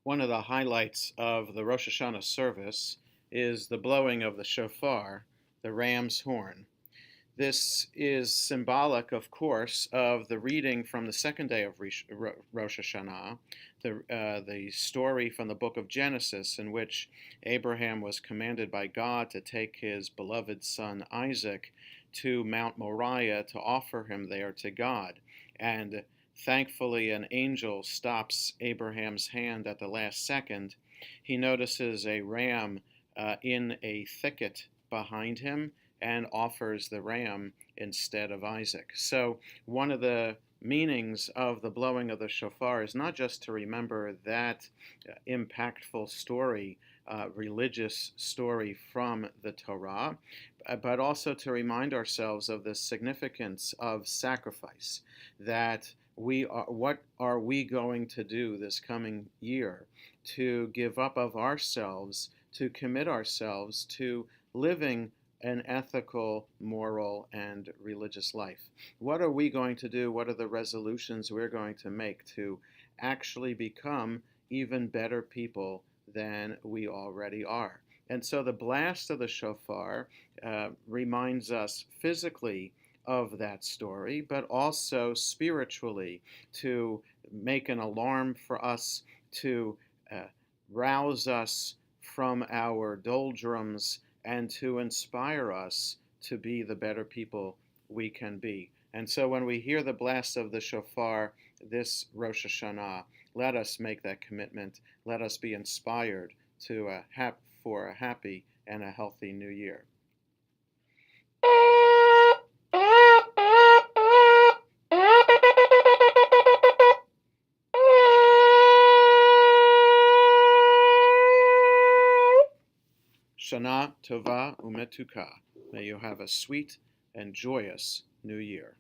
One of the highlights of the Rosh Hashanah service is the blowing of the shofar, the ram's horn. This is symbolic, of course, of the reading from the second day of Rosh Hashanah, the story from the book of Genesis, in which Abraham was commanded by God to take his beloved son Isaac to Mount Moriah to offer him there to God. And thankfully, an angel stops Abraham's hand at the last second. He notices a ram in a thicket behind him and offers the ram instead of Isaac. So one of the meanings of the blowing of the shofar is not just to remember that impactful story, religious story from the Torah, but also to remind ourselves of the significance of sacrifice, that what are we going to do this coming year to give up of ourselves, to commit ourselves to living an ethical, moral, and religious life? What are we going to do? What are the resolutions we're going to make to actually become even better people than we already are? And so the blast of the shofar reminds us physically of that story, but also spiritually to make an alarm for us, to rouse us from our doldrums, and to inspire us to be the better people we can be. And so when we hear the blast of the shofar this Rosh Hashanah, let us make that commitment. Let us be inspired to for a happy and a healthy new year. Shana Tova Umetuka. May you have a sweet and joyous new year.